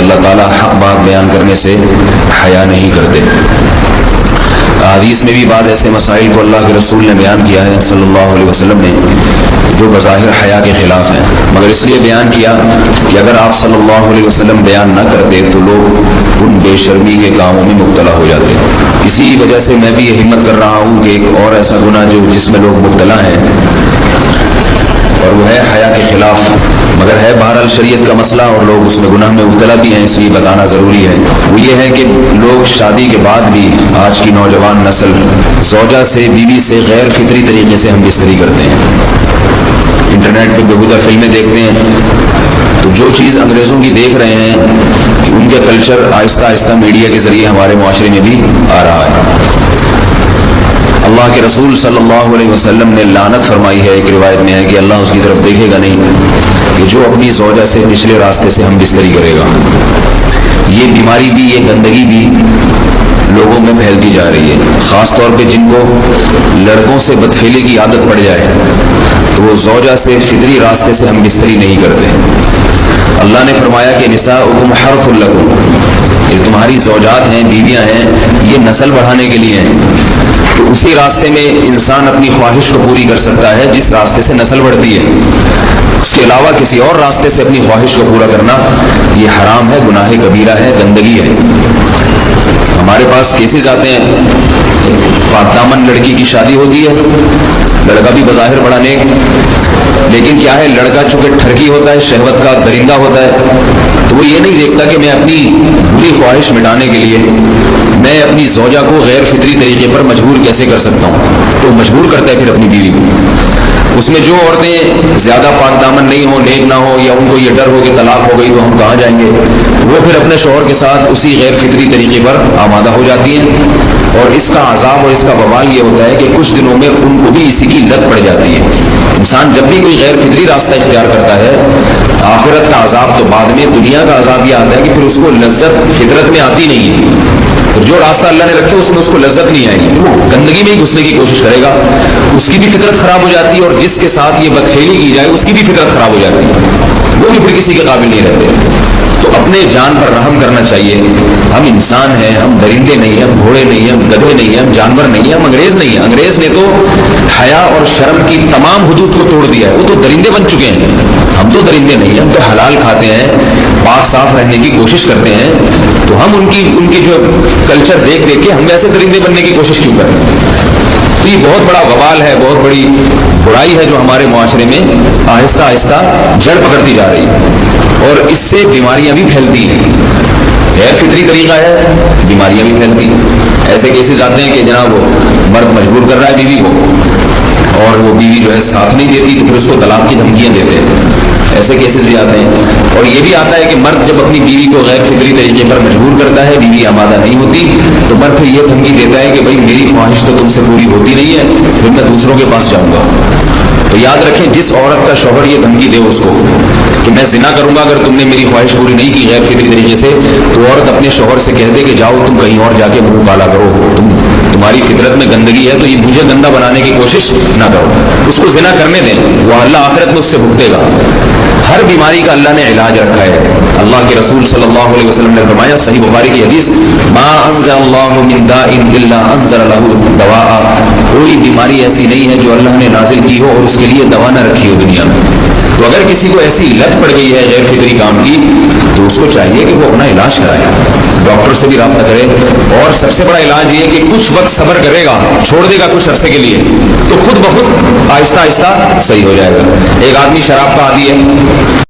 اللہ تعالیٰ حق بات بیان کرنے سے حیا نہیں کرتے۔ حدیث میں بھی بعض ایسے مسائل کو اللہ کے رسول نے بیان کیا ہے صلی اللہ علیہ وسلم نے جو بظاہر حیا کے خلاف ہیں، مگر اس لیے بیان کیا کہ اگر آپ صلی اللہ علیہ وسلم بیان نہ کرتے تو لوگ ان بے شرمی کے کاموں میں مبتلا ہو جاتے۔ اسی وجہ سے میں بھی یہ ہمت کر رہا ہوں کہ ایک اور ایسا گناہ جس میں لوگ مبتلا ہیں اور وہ ہے حیا کے خلاف، مگر ہے بہرحال شریعت کا مسئلہ اور لوگ اس میں گناہ میں مبتلا بھی ہیں، اس لیے بتانا ضروری ہے۔ وہ یہ ہے کہ لوگ شادی کے بعد بھی آج کی نوجوان نسل زوجہ سے، بیوی سے غیر فطری طریقے سے ہم بستری کرتے ہیں۔ انٹرنیٹ پہ بیہودہ فلمیں دیکھتے ہیں، تو جو چیز انگریزوں کی دیکھ رہے ہیں کہ ان کے کلچر آہستہ آہستہ میڈیا کے ذریعے ہمارے معاشرے میں بھی آ رہا ہے۔ اللہ کے رسول صلی اللہ علیہ وسلم نے لعنت فرمائی ہے، ایک روایت میں ہے کہ اللہ اس کی طرف دیکھے گا نہیں کہ جو اپنی زوجہ سے پچھلے راستے سے ہم بستری کرے گا۔ یہ بیماری بھی، یہ گندگی بھی لوگوں میں پھیلتی جا رہی ہے، خاص طور پہ جن کو لڑکوں سے بدفعلی کی عادت پڑ جائے تو وہ زوجہ سے فطری راستے سے ہم بستری نہیں کرتے۔ اللہ نے فرمایا کہ نساؤکم حرث لکم، یہ تمہاری زوجات ہیں، بیویاں ہیں، یہ نسل بڑھانے کے لیے ہیں۔ تو اسی راستے میں انسان اپنی خواہش کو پوری کر سکتا ہے جس راستے سے نسل بڑھتی ہے، اس کے علاوہ کسی اور راستے سے اپنی خواہش کو پورا کرنا یہ حرام ہے، گناہ کبیرہ ہے، گندگی ہے۔ ہمارے پاس کیسز آتے ہیں، پاک دامن لڑکی کی شادی ہوتی ہے، لڑکا بھی بظاہر بڑا نیک، لیکن کیا ہے، لڑکا چونکہ ٹھرکی ہوتا ہے، شہوت کا درندہ ہوتا ہے، تو وہ یہ نہیں دیکھتا کہ میں اپنی بری خواہش مٹانے کے لیے میں اپنی زوجہ کو غیر فطری طریقے پر مجبور کیسے کر سکتا ہوں، تو مجبور کرتا ہے پھر اپنی بیوی کو۔ اس میں جو عورتیں زیادہ پاک دامن نہیں ہوں، نیک نہ ہو، یا ان کو یہ ڈر ہو کہ طلاق ہو گئی تو ہم کہاں جائیں گے، وہ پھر اپنے شوہر کے ساتھ اسی غیر فطری طریقے پر آمادہ ہو جاتی ہیں، اور اس کا عذاب اور اس کا وبال یہ ہوتا ہے کہ کچھ دنوں میں ان کو بھی اسی کی لت پڑ جاتی ہے۔ انسان جب بھی کوئی غیر فطری راستہ اختیار کرتا ہے، آخرت کا عذاب تو بعد میں، دنیا کا عذاب یہ آتا ہے کہ پھر اس کو لذت فطرت میں آتی نہیں ہے، جو راستہ اللہ نے رکھے اس میں اس کو لذت نہیں آئے گی، وہ گندگی میں ہی گھسنے کی کوشش کرے گا، اس کی بھی فطرت خراب ہو جاتی ہے، اور جس کے ساتھ یہ بدفعلی کی جائے اس کی بھی فطرت خراب ہو جاتی ہے، وہ بھی پھر کسی کے قابل نہیں رہتے۔ تو اپنے جان پر رحم کرنا چاہیے۔ ہم انسان ہیں، ہم درندے نہیں ہیں، ہم گھوڑے نہیں ہیں، ہم گدھے نہیں ہیں، ہم جانور نہیں ہیں، ہم انگریز نہیں ہیں۔ انگریز نے تو حیا اور شرم کی تمام حدود کو توڑ دیا ہے، وہ تو درندے بن چکے ہیں، ہم تو درندے نہیں ہیں، ہم تو حلال کھاتے ہیں، پاک صاف رہنے کی کوشش کرتے ہیں، تو ہم ان کی جو کلچر دیکھ کے ہم ویسے درندے بننے کی کوشش کیوں کریں؟ تو یہ بہت بڑا وبال ہے، بہت بڑی برائی ہے جو ہمارے معاشرے میں آہستہ آہستہ جڑ پکڑتی جا رہی ہے، اور اس سے بیماریاں بھی پھیلتی ہیں۔ غیر فطری طریقہ ہے، بیماریاں بھی پھیلتی ہیں۔ ایسے کیسز آتے ہیں کہ جناب وہ مرد مجبور کر رہا ہے بیوی کو، اور وہ بیوی جو ہے ساتھ نہیں دیتی تو پھر اس کو طلاق کی دھمکیاں دیتے ہیں، ایسے کیسز بھی آتے ہیں۔ اور یہ بھی آتا ہے کہ مرد جب اپنی بیوی کو غیر فطری طریقے پر مجبور کرتا ہے، بیوی آمادہ نہیں ہوتی، تو مرد پھر یہ دھمکی دیتا ہے کہ بھائی میری خواہش تو تم سے پوری ہوتی نہیں ہے، پھر میں دوسروں کے پاس جاؤں گا۔ تو یاد رکھیں، جس عورت کا شوہر یہ دھمکی دے اس کو کہ میں زنا کروں گا اگر تم نے میری خواہش پوری نہیں کی غیر فطری طریقے سے، تو عورت اپنے شوہر سے کہہ دے کہ جاؤ تم کہیں اور جا کے منہ کالا کرو، تمہاری فطرت میں گندگی ہے تو یہ مجھے گندا بنانے کی کوشش نہ کرو، اس کو زنا کرنے دیں، وہ اللہ آخرت میں اس سے بھگتے گا۔ ہر بیماری کا اللہ نے علاج رکھا ہے۔ اللہ کے رسول صلی اللہ علیہ وسلم نے فرمایا، صحیح بخاری کی حدیث، ما انزل اللہ من داء الا انزل له دواء، کوئی بیماری ایسی نہیں ہے جو اللہ نے نازل کی ہو اور اس کے لیے دوا نہ رکھی ہو دنیا میں۔ تو اگر کسی کو ایسی لت پڑ گئی ہے غیر فطری کام کی تو اس کو چاہیے کہ وہ اپنا علاج کرائے، ڈاکٹر سے بھی رابطہ کرے، اور سب سے بڑا علاج یہ ہے کہ کچھ وقت صبر کرے گا، چھوڑ دے گا کچھ عرصے کے لیے، تو خود بخود آہستہ آہستہ صحیح ہو جائے گا۔ ایک آدمی شراب کا عادی ہے،